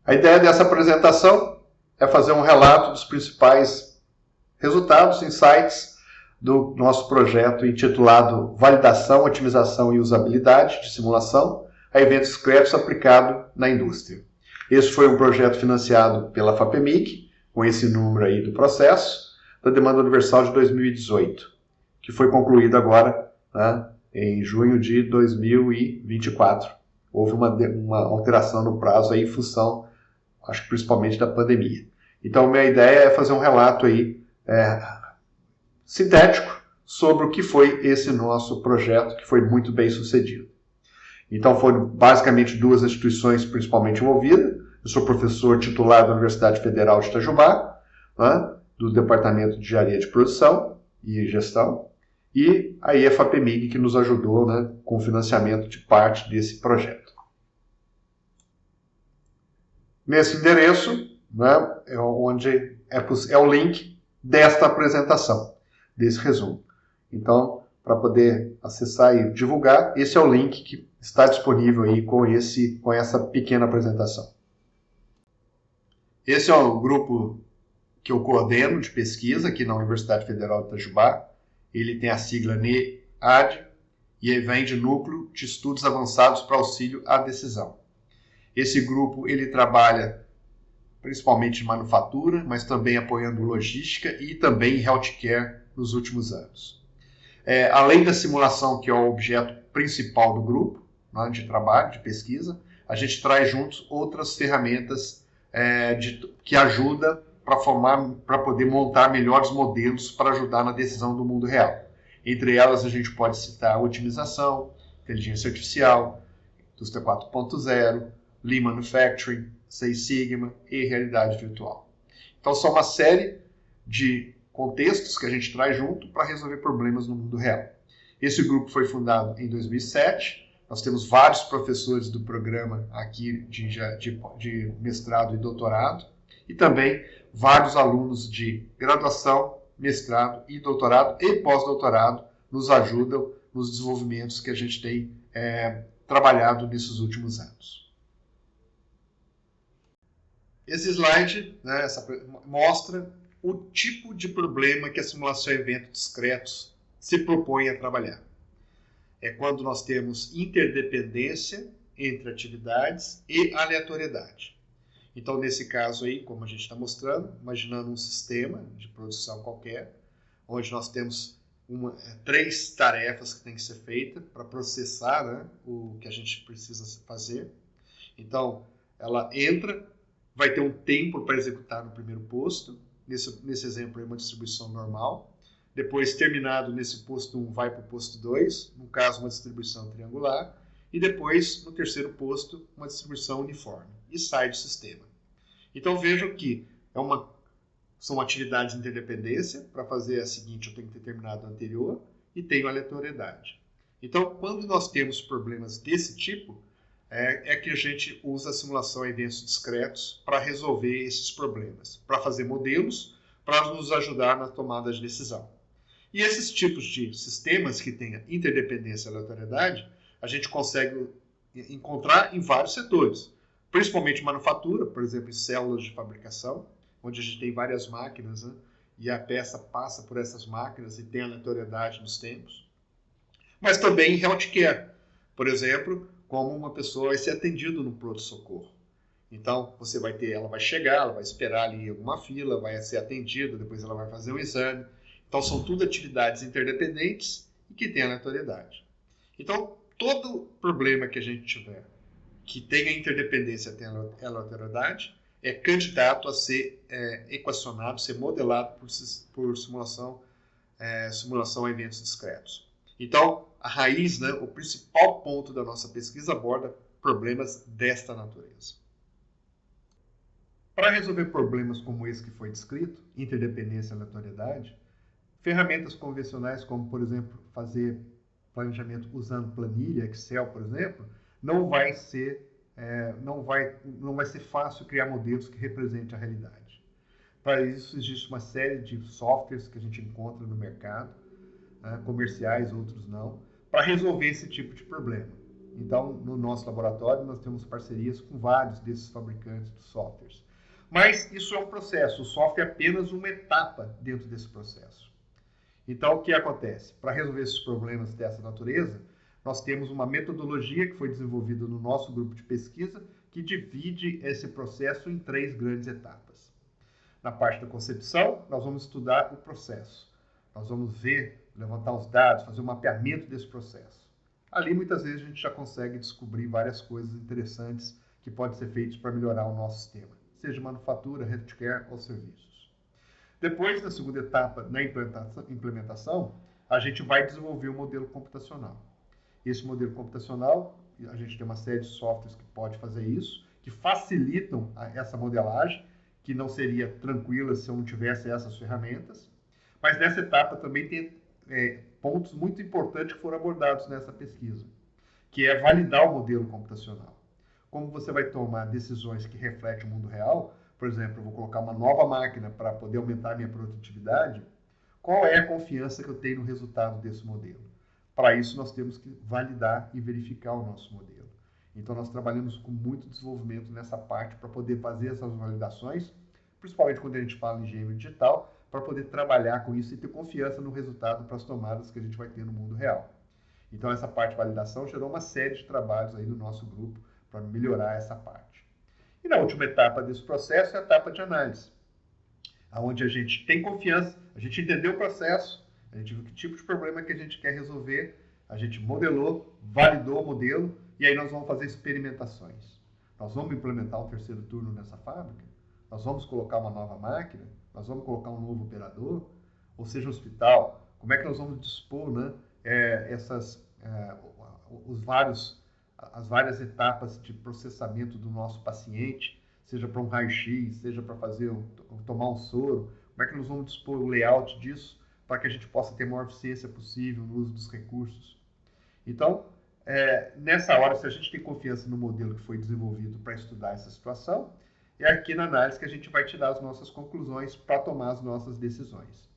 A ideia dessa apresentação é fazer um relato dos principais resultados, insights do nosso projeto intitulado Validação, Otimização e Usabilidade de Simulação a Eventos Discretos aplicado na indústria. Esse foi um projeto financiado pela FAPEMIG, com esse número aí do processo, da demanda universal de 2018, que foi concluído agora, né, em junho de 2024. Houve uma alteração no prazo aí em função, acho que principalmente da pandemia. Então, minha ideia é fazer um relato aí sintético sobre o que foi esse nosso projeto, que foi muito bem sucedido. Então, foram basicamente duas instituições principalmente envolvidas. Eu sou professor titular da Universidade Federal de Itajubá, né, do Departamento de Engenharia de Produção e Gestão, e a FAPEMIG, que nos ajudou, né, com o financiamento de parte desse projeto. Nesse endereço, né, é onde é o link desta apresentação, desse resumo. Então, para poder acessar e divulgar, esse é o link que está disponível aí com essa pequena apresentação. Esse é o grupo que eu coordeno de pesquisa aqui na Universidade Federal de Itajubá. Ele tem a sigla NEAD e vem de Núcleo de Estudos Avançados para Auxílio à Decisão. Esse grupo ele trabalha principalmente em manufatura, mas também apoiando logística e também em healthcare nos últimos anos. Além da simulação, que é o objeto principal do grupo, né, de trabalho, de pesquisa, a gente traz juntos outras ferramentas que ajudam para poder montar melhores modelos para ajudar na decisão do mundo real. Entre elas, a gente pode citar a otimização, inteligência artificial, indústria 4.0, Lean Manufacturing, Six Sigma e realidade virtual. Então, são uma série de contextos que a gente traz junto para resolver problemas no mundo real. Esse grupo foi fundado em 2007. Nós temos vários professores do programa aqui de mestrado e doutorado, e também vários alunos de graduação, mestrado e doutorado e pós-doutorado nos ajudam nos desenvolvimentos que a gente tem trabalhado nesses últimos anos. Esse slide, né, mostra o tipo de problema que a simulação de eventos discretos se propõe a trabalhar. É quando nós temos interdependência entre atividades e aleatoriedade. Então, nesse caso aí, como a gente está mostrando, imaginando um sistema de produção qualquer, onde nós temos 3 tarefas que têm que ser feitas para processar, né, o que a gente precisa fazer. Então, ela entra, vai ter um tempo para executar no primeiro posto. Nesse exemplo, é uma distribuição normal. Depois, terminado nesse posto 1, vai para o posto 2, no caso, uma distribuição triangular. E depois, no terceiro posto, uma distribuição uniforme. E sai do sistema. Então, vejam que são atividades de interdependência. Para fazer a seguinte, eu tenho que ter terminado a anterior. E tenho aleatoriedade. Então, quando nós temos problemas desse tipo, é que a gente usa a simulação de eventos discretos para resolver esses problemas. Para fazer modelos, para nos ajudar na tomada de decisão. E esses tipos de sistemas que têm interdependência e aleatoriedade, a gente consegue encontrar em vários setores, principalmente manufatura, por exemplo, em células de fabricação, onde a gente tem várias máquinas, né, e a peça passa por essas máquinas e tem aleatoriedade nos tempos. Mas também em healthcare, por exemplo, como uma pessoa vai ser atendida no pronto-socorro. Então, ela vai chegar, ela vai esperar ali alguma fila, vai ser atendida, depois ela vai fazer um exame. Então, são tudo atividades interdependentes e que têm aleatoriedade. Então, todo problema que a gente tiver que tenha interdependência e tenha aleatoriedade é candidato a ser equacionado, ser modelado por simulação a eventos discretos. Então, a raiz, né, o principal ponto da nossa pesquisa aborda problemas desta natureza. Para resolver problemas como esse que foi descrito, interdependência e aleatoriedade, ferramentas convencionais como, por exemplo, fazer planejamento usando planilha, Excel, por exemplo, não vai ser fácil criar modelos que representem a realidade. Para isso, existe uma série de softwares que a gente encontra no mercado, comerciais, outros não, para resolver esse tipo de problema. Então, no nosso laboratório, nós temos parcerias com vários desses fabricantes de softwares. Mas isso é um processo, o software é apenas uma etapa dentro desse processo. Então, o que acontece? Para resolver esses problemas dessa natureza, nós temos uma metodologia que foi desenvolvida no nosso grupo de pesquisa que divide esse processo em 3 grandes etapas. Na parte da concepção, nós vamos estudar o processo. Nós vamos ver, levantar os dados, fazer um mapeamento desse processo. Ali, muitas vezes, a gente já consegue descobrir várias coisas interessantes que podem ser feitas para melhorar o nosso sistema, seja manufatura, healthcare ou serviços. Depois, na segunda etapa, na implementação, a gente vai desenvolver um modelo computacional. Esse modelo computacional, a gente tem uma série de softwares que pode fazer isso, que facilitam essa modelagem, que não seria tranquila se eu não tivesse essas ferramentas. Mas nessa etapa também tem pontos muito importantes que foram abordados nessa pesquisa, que é validar o modelo computacional. Como você vai tomar decisões que refletem o mundo real, por exemplo, eu vou colocar uma nova máquina para poder aumentar a minha produtividade, qual é a confiança que eu tenho no resultado desse modelo? Para isso, nós temos que validar e verificar o nosso modelo. Então, nós trabalhamos com muito desenvolvimento nessa parte para poder fazer essas validações, principalmente quando a gente fala em engenharia digital, para poder trabalhar com isso e ter confiança no resultado para as tomadas que a gente vai ter no mundo real. Então, essa parte de validação gerou uma série de trabalhos aí no nosso grupo para melhorar essa parte. E na última etapa desse processo é a etapa de análise, onde a gente tem confiança, a gente entendeu o processo, a gente viu que tipo de problema que a gente quer resolver, a gente modelou, validou o modelo e aí nós vamos fazer experimentações. Nós vamos implementar um terceiro turno nessa fábrica, nós vamos colocar uma nova máquina, nós vamos colocar um novo operador, ou seja, um hospital, como é que nós vamos dispor, né, as várias etapas de processamento do nosso paciente, seja para um raio-x, seja para tomar um soro, como é que nós vamos dispor o layout disso para que a gente possa ter a maior eficiência possível no uso dos recursos. Então, nessa hora, se a gente tem confiança no modelo que foi desenvolvido para estudar essa situação, é aqui na análise que a gente vai tirar as nossas conclusões para tomar as nossas decisões.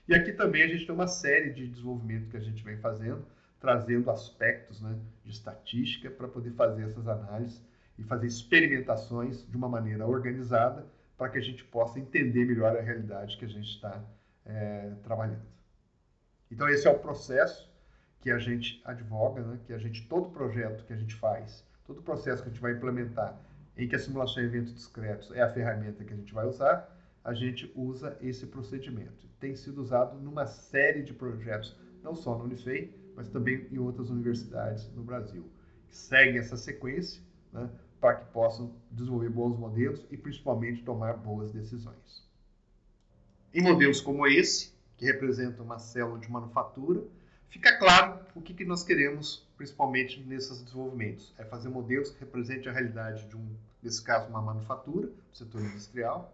E aqui também a gente tem uma série de desenvolvimento que a gente vem fazendo, trazendo aspectos, né, de estatística para poder fazer essas análises e fazer experimentações de uma maneira organizada para que a gente possa entender melhor a realidade que a gente está trabalhando. Então esse é o processo que a gente advoga, né, que todo projeto que a gente faz, todo processo que a gente vai implementar em que a simulação de eventos discretos é a ferramenta que a gente vai usar, a gente usa esse procedimento. Tem sido usado numa série de projetos, não só na Unifei, mas também em outras universidades no Brasil, que seguem essa sequência, né, para que possam desenvolver bons modelos e principalmente tomar boas decisões. Em modelos como esse, que representam uma célula de manufatura, fica claro o que nós queremos, principalmente nesses desenvolvimentos. É fazer modelos que representem a realidade de nesse caso, uma manufatura, do setor industrial,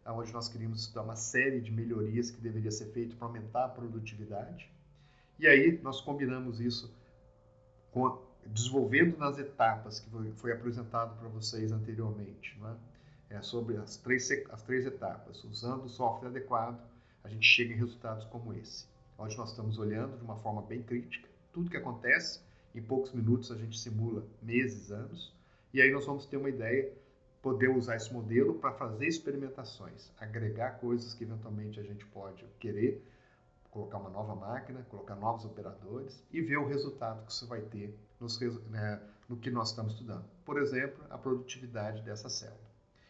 onde nós queríamos estudar uma série de melhorias que deveria ser feito para aumentar a produtividade. E aí nós combinamos isso desenvolvendo nas etapas que foi apresentado para vocês anteriormente, né? Sobre as três etapas. Usando o software adequado, a gente chega em resultados como esse, onde nós estamos olhando de uma forma bem crítica tudo que acontece. Em poucos minutos a gente simula meses, anos, e aí nós vamos ter uma ideia, poder usar esse modelo para fazer experimentações, agregar coisas que eventualmente a gente pode querer, colocar uma nova máquina, colocar novos operadores e ver o resultado que isso vai ter no que nós estamos estudando. Por exemplo, a produtividade dessa célula.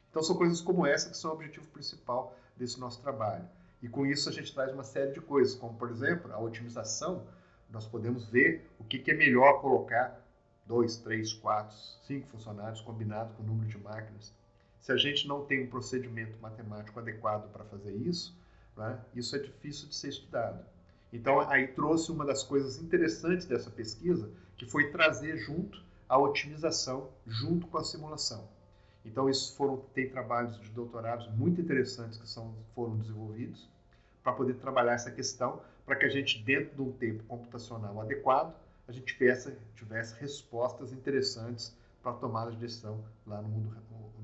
Então são coisas como essa que são o objetivo principal desse nosso trabalho. E com isso a gente traz uma série de coisas, como por exemplo, a otimização. Nós podemos ver o que é melhor colocar 2, 3, 4, 5 funcionários combinados com o número de máquinas. Se a gente não tem um procedimento matemático adequado para fazer isso, né, isso é difícil de ser estudado. Então, aí trouxe uma das coisas interessantes dessa pesquisa, que foi trazer junto a otimização, junto com a simulação. Então, tem trabalhos de doutorados muito interessantes que foram desenvolvidos para poder trabalhar essa questão, para que a gente, dentro de um tempo computacional adequado, a gente tivesse respostas interessantes para a tomada de decisão lá no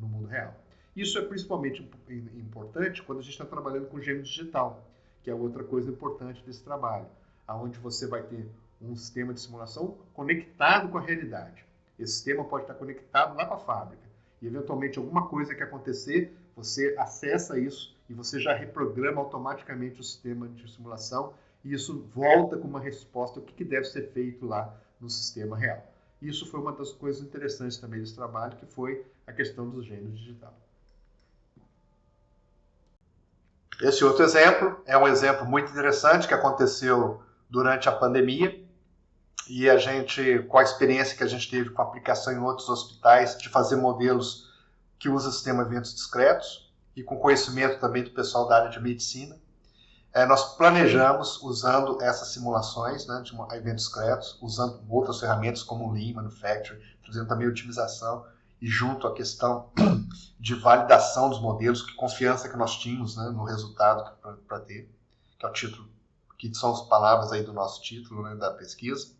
mundo real. Isso é principalmente importante quando a gente está trabalhando com gêmeo digital, que é outra coisa importante desse trabalho, onde você vai ter um sistema de simulação conectado com a realidade. Esse sistema pode estar conectado lá para a fábrica. E, eventualmente, alguma coisa que acontecer, você acessa isso e você já reprograma automaticamente o sistema de simulação e isso volta com uma resposta, o que deve ser feito lá no sistema real. Isso foi uma das coisas interessantes também desse trabalho, que foi a questão do gênio digital. Esse outro exemplo é um exemplo muito interessante que aconteceu durante a pandemia e a gente, com a experiência que a gente teve com a aplicação em outros hospitais, de fazer modelos que usam sistema eventos discretos e com conhecimento também do pessoal da área de medicina, nós planejamos usando essas simulações, né, de eventos discretos, usando outras ferramentas como o Lean Manufacturing, fazendo também otimização e junto à questão de validação dos modelos, que confiança que nós tínhamos, né, no resultado para ter, que é o título, que são as palavras aí do nosso título, né, da pesquisa.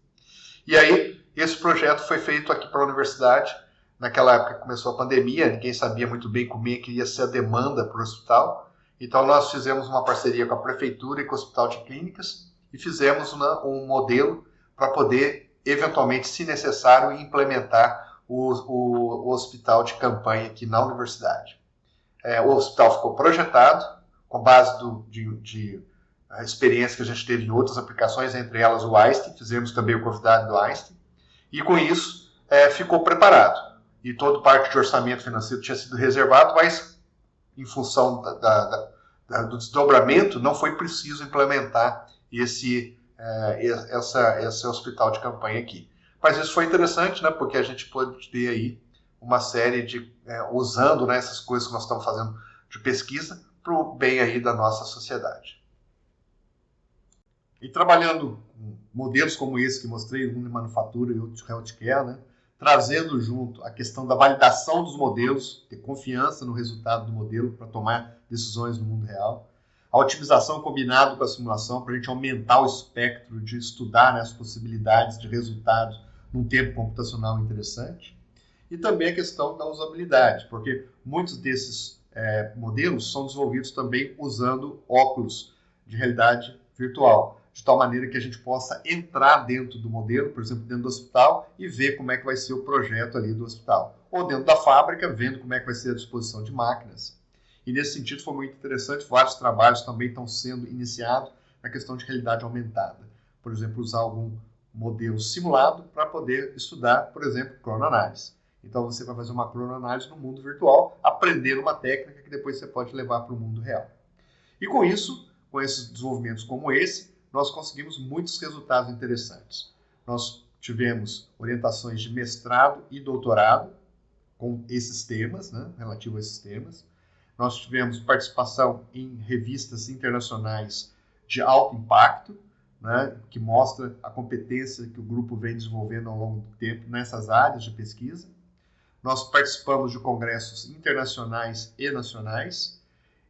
E aí, esse projeto foi feito aqui para a universidade. Naquela época que começou a pandemia, ninguém sabia muito bem como é que ia ser a demanda para o hospital. Então, nós fizemos uma parceria com a prefeitura e com o Hospital de Clínicas e fizemos um modelo para poder, eventualmente, se necessário, implementar o hospital de campanha aqui na universidade. O hospital ficou projetado com base de a experiência que a gente teve em outras aplicações, entre elas o Einstein, fizemos também o convidado do Einstein, e com isso ficou preparado. E toda parte de orçamento financeiro tinha sido reservado, mas em função do desdobramento não foi preciso implementar esse hospital de campanha aqui. Mas isso foi interessante, né, porque a gente pôde ter aí uma série de, usando, né, essas coisas que nós estamos fazendo de pesquisa para o bem aí da nossa sociedade. E trabalhando com modelos como esse que mostrei, um de manufatura e outro de healthcare, né, trazendo junto a questão da validação dos modelos, ter confiança no resultado do modelo para tomar decisões no mundo real, a otimização combinada com a simulação para a gente aumentar o espectro de estudar, né, as possibilidades de resultados num tempo computacional interessante, e também a questão da usabilidade, porque muitos desses modelos são desenvolvidos também usando óculos de realidade virtual, de tal maneira que a gente possa entrar dentro do modelo, por exemplo, dentro do hospital, e ver como é que vai ser o projeto ali do hospital. Ou dentro da fábrica, vendo como é que vai ser a disposição de máquinas. E nesse sentido foi muito interessante, vários trabalhos também estão sendo iniciados na questão de realidade aumentada. Por exemplo, usar algum modelo simulado para poder estudar, por exemplo, cronoanálise. Então você vai fazer uma cronoanálise no mundo virtual, aprender uma técnica que depois você pode levar para o mundo real. E com isso, com esses desenvolvimentos como esse, nós conseguimos muitos resultados interessantes. Nós tivemos orientações de mestrado e doutorado com esses temas, né, relativo a esses temas. Nós tivemos participação em revistas internacionais de alto impacto, né, que mostra a competência que o grupo vem desenvolvendo ao longo do tempo nessas áreas de pesquisa. Nós participamos de congressos internacionais e nacionais,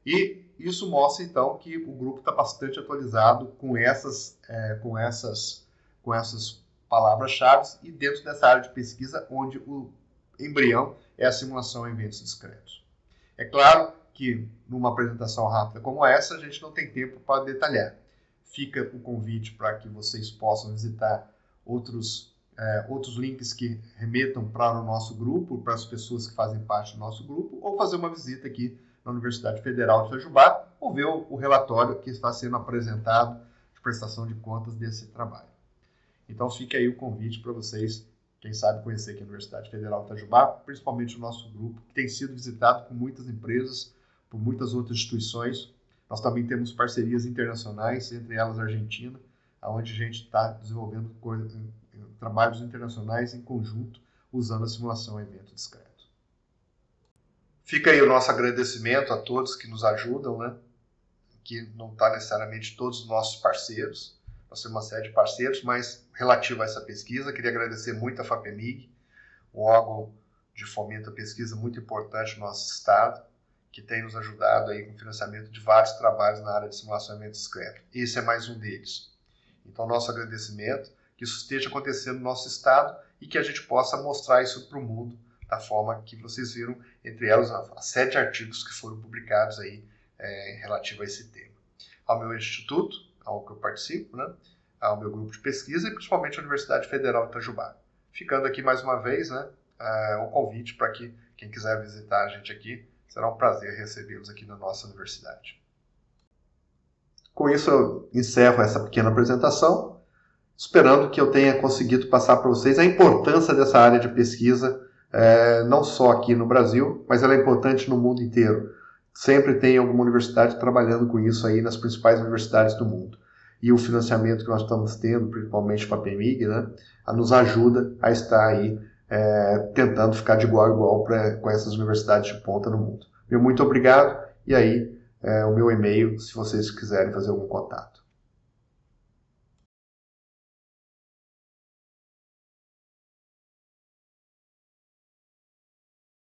e isso mostra, então, que o grupo está bastante atualizado com essas palavras-chave e dentro dessa área de pesquisa onde o embrião é a simulação em eventos discretos. É claro que numa apresentação rápida como essa, a gente não tem tempo para detalhar. Fica o convite para que vocês possam visitar outros links que remetam para o nosso grupo, para as pessoas que fazem parte do nosso grupo, ou fazer uma visita aqui na Universidade Federal de Itajubá, ou ver o relatório que está sendo apresentado de prestação de contas desse trabalho. Então fica aí o convite para vocês, quem sabe, conhecer aqui a Universidade Federal de Itajubá, principalmente o nosso grupo, que tem sido visitado por muitas empresas, por muitas outras instituições. Nós também temos parcerias internacionais, entre elas a Argentina, onde a gente está desenvolvendo trabalhos internacionais em conjunto, usando a simulação em evento discreto. Fica aí o nosso agradecimento a todos que nos ajudam, né? Que não está necessariamente todos os nossos parceiros. Nós temos uma série de parceiros, mas relativo a essa pesquisa, queria agradecer muito a FAPEMIG, um órgão de fomento à pesquisa muito importante no nosso estado, que tem nos ajudado aí com o financiamento de vários trabalhos na área de simulação em evento discreto. Esse é mais um deles. Então, nosso agradecimento, que isso esteja acontecendo no nosso estado e que a gente possa mostrar isso para o mundo da forma que vocês viram, entre elas, as 7 artigos que foram publicados aí relativo a esse tema. Ao meu instituto, ao que eu participo, né, ao meu grupo de pesquisa e principalmente a Universidade Federal de Itajubá. Ficando aqui mais uma vez, né, um convite para que quem quiser visitar a gente aqui, será um prazer recebê-los aqui na nossa universidade. Com isso eu encerro essa pequena apresentação, esperando que eu tenha conseguido passar para vocês a importância dessa área de pesquisa, não só aqui no Brasil, mas ela é importante no mundo inteiro. Sempre tem alguma universidade trabalhando com isso aí nas principais universidades do mundo. E o financiamento que nós estamos tendo, principalmente para a PEMIG, né, nos ajuda a estar aí tentando ficar de igual a igual com essas universidades de ponta no mundo. Meu muito obrigado, e aí o meu e-mail, se vocês quiserem fazer algum contato.